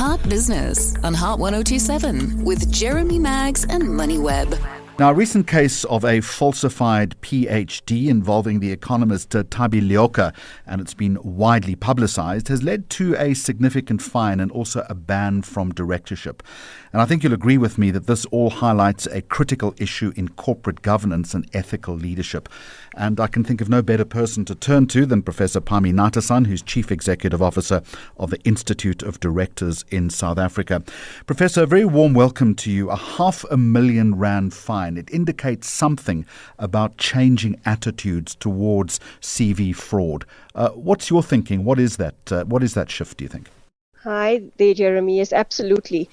Heart Business on Heart 1027 with Jeremy Maggs and MoneyWeb. Now, a recent case of a falsified PhD involving the economist Thabi Leoka, and it's been widely publicised, has led to a significant fine and also a ban from directorship. And I think you'll agree with me that this all highlights a critical issue in corporate governance and ethical leadership. And I can think of no better person to turn to than Professor Parmi Natesan, who's Chief Executive Officer of the Institute of Directors in South Africa. Professor, a very warm welcome to you. A R500,000 fine. It indicates something about changing attitudes towards CV fraud. What's your thinking? What is that shift, do you think? Hi there, Jeremy. Yes, absolutely.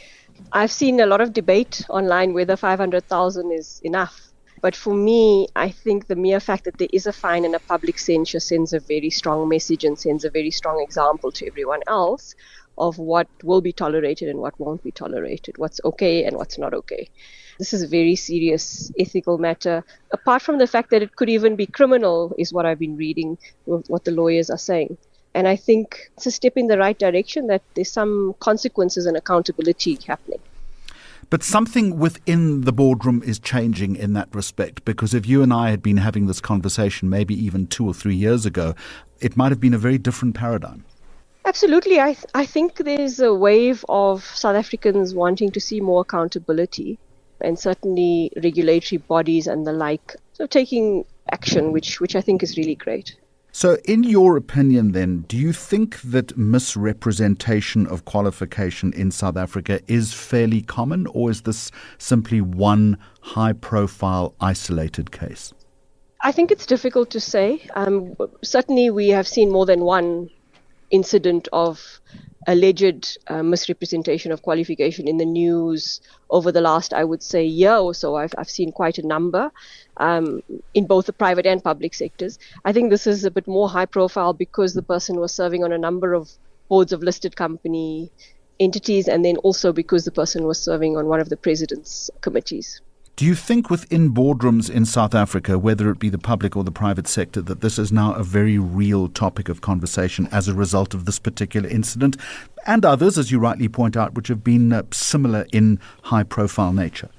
I've seen a lot of debate online whether 500,000 is enough. But for me, I think the mere fact that there is a fine and a public censure sends a very strong message and sends a very strong example to everyone else of what will be tolerated and what won't be tolerated, what's okay and what's not okay. This is a very serious ethical matter. Apart from the fact that it could even be criminal, is what I've been reading, what the lawyers are saying. And I think it's a step in the right direction, that there's some consequences and accountability happening. But something within the boardroom is changing in that respect, because if you and I had been having this conversation maybe even 2 or 3 years ago, it might have been a very different paradigm. Absolutely. I think there's a wave of South Africans wanting to see more accountability, and certainly regulatory bodies and the like, so taking action, which I think is really great. So in your opinion then, do you think that misrepresentation of qualification in South Africa is fairly common, or is this simply one high-profile, isolated case? I think it's difficult to say. Certainly we have seen more than one incident of alleged misrepresentation of qualification in the news over the last, I would say, year or so. I've seen quite a number in both the private and public sectors. I think this is a bit more high profile because the person was serving on a number of boards of listed company entities, and then also because the person was serving on one of the president's committees. Do you think within boardrooms in South Africa, whether it be the public or the private sector, that this is now a very real topic of conversation as a result of this particular incident and others, as you rightly point out, which have been similar in high-profile nature?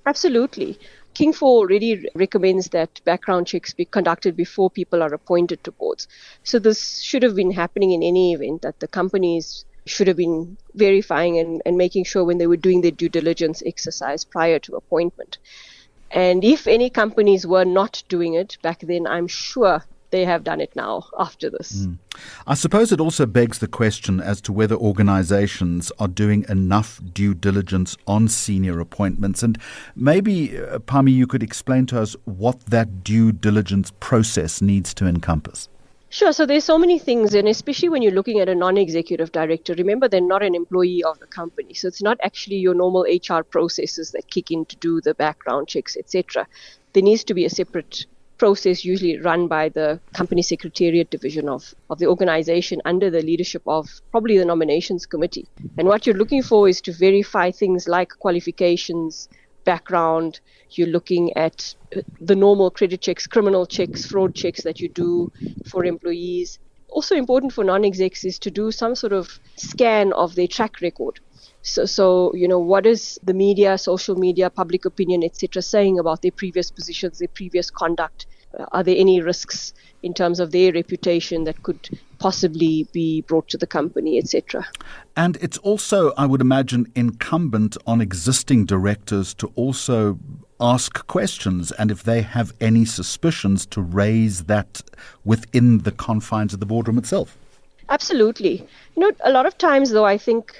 Absolutely. King 4 already recommends that background checks be conducted before people are appointed to boards. So this should have been happening in any event, that the companies should have been verifying and making sure when they were doing their due diligence exercise prior to appointment. And if any companies were not doing it back then, I'm sure they have done it now after this. I suppose it also begs the question as to whether organizations are doing enough due diligence on senior appointments. And maybe, Parmi, you could explain to us what that due diligence process needs to encompass. Sure. So there's so many things, and especially when you're looking at a non-executive director, remember they're not an employee of the company. So it's not actually your normal HR processes that kick in to do the background checks, etc. There needs to be a separate process, usually run by the company secretariat division of the organization under the leadership of probably the nominations committee. And what you're looking for is to verify things like qualifications, background. You're looking at the normal credit checks, criminal checks, fraud checks that you do for employees. Also important for non-execs is to do some sort of scan of their track record. So what is the media, social media, public opinion, etc. saying about their previous positions, their previous conduct? Are there any risks in terms of their reputation that could possibly be brought to the company, etc.? And it's also, I would imagine, incumbent on existing directors to also ask questions, and if they have any suspicions, to raise that within the confines of the boardroom itself. Absolutely. A lot of times, though, I think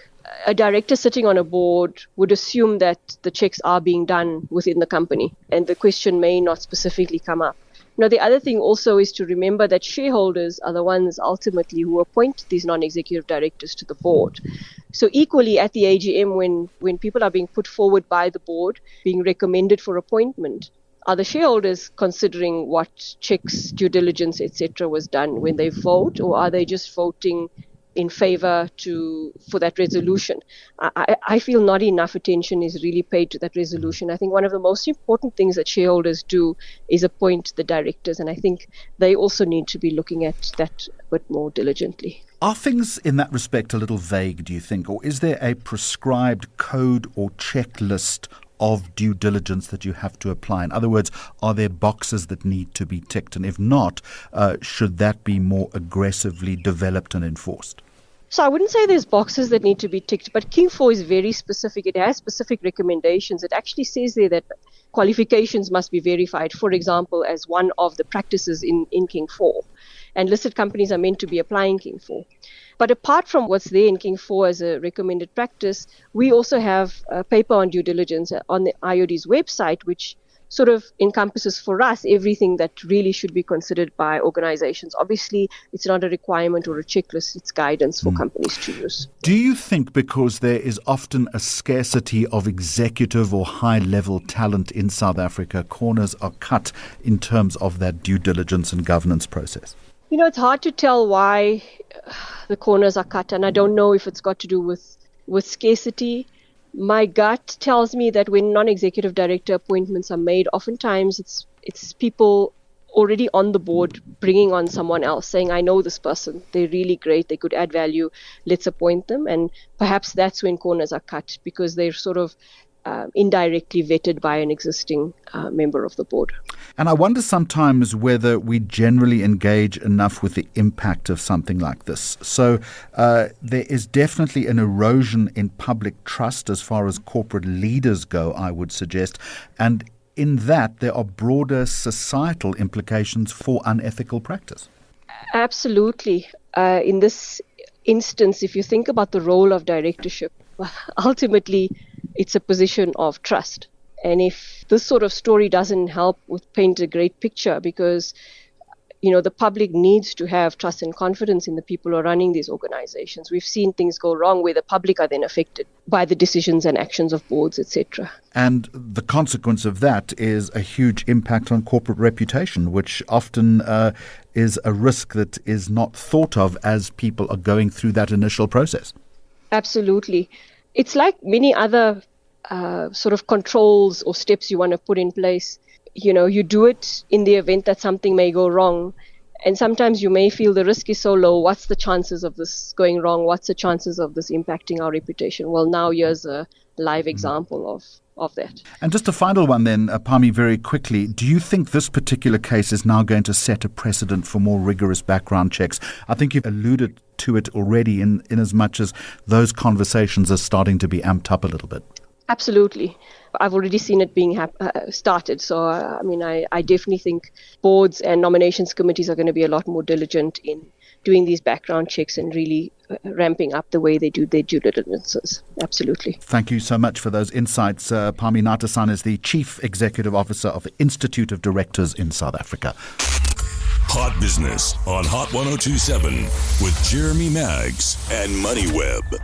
a director sitting on a board would assume that the checks are being done within the company, and the question may not specifically come up. The other thing also is to remember that shareholders are the ones ultimately who appoint these non-executive directors to the board. So equally at the AGM, when people are being put forward by the board, being recommended for appointment, are the shareholders considering what checks, due diligence, etc. was done when they vote, or are they just voting in favor for that resolution? I feel not enough attention is really paid to that resolution. I think one of the most important things that shareholders do is appoint the directors, and I think they also need to be looking at that a bit more diligently. Are things in that respect a little vague, do you think? Or is there a prescribed code or checklist of due diligence that you have to apply? In other words, are there boxes that need to be ticked? And if not, should that be more aggressively developed and enforced? So I wouldn't say there's boxes that need to be ticked, but King 4 is very specific. It has specific recommendations. It actually says there that qualifications must be verified, for example, as one of the practices in King 4. And listed companies are meant to be applying King 4. But apart from what's there in King 4 as a recommended practice, we also have a paper on due diligence on the IoD's website, which sort of encompasses for us everything that really should be considered by organizations. Obviously, it's not a requirement or a checklist, it's guidance for companies to use. Do you think because there is often a scarcity of executive or high-level talent in South Africa, corners are cut in terms of that due diligence and governance process? You know, it's hard to tell why the corners are cut, and I don't know if it's got to do with scarcity. My gut tells me that when non-executive director appointments are made, oftentimes it's people already on the board bringing on someone else, saying, I know this person, they're really great, they could add value, let's appoint them. And perhaps that's when corners are cut, because they're sort of indirectly vetted by an existing member of the board. And I wonder sometimes whether we generally engage enough with the impact of something like this. So there is definitely an erosion in public trust as far as corporate leaders go, I would suggest. And in that, there are broader societal implications for unethical practice. Absolutely. In this instance, if you think about the role of directorship, ultimately, it's a position of trust. And if this sort of story doesn't help with paint a great picture, because the public needs to have trust and confidence in the people who are running these organizations. We've seen things go wrong where the public are then affected by the decisions and actions of boards, etc. And the consequence of that is a huge impact on corporate reputation, which often is a risk that is not thought of as people are going through that initial process. Absolutely. It's like many other sort of controls or steps you want to put in place. You do it in the event that something may go wrong. And sometimes you may feel the risk is so low. What's the chances of this going wrong? What's the chances of this impacting our reputation? Well, now here's a live example of that. And just a final one then, Parmi, very quickly. Do you think this particular case is now going to set a precedent for more rigorous background checks? I think you've alluded to it already in as much as those conversations are starting to be amped up a little bit. Absolutely. I've already seen it being started. So, I definitely think boards and nominations committees are going to be a lot more diligent in doing these background checks and really ramping up the way they do their due diligences. Absolutely. Thank you so much for those insights. Parmi Natesan is the Chief Executive Officer of the Institute of Directors in South Africa. Hot Business on Hot 102.7 with Jeremy Maggs and MoneyWeb.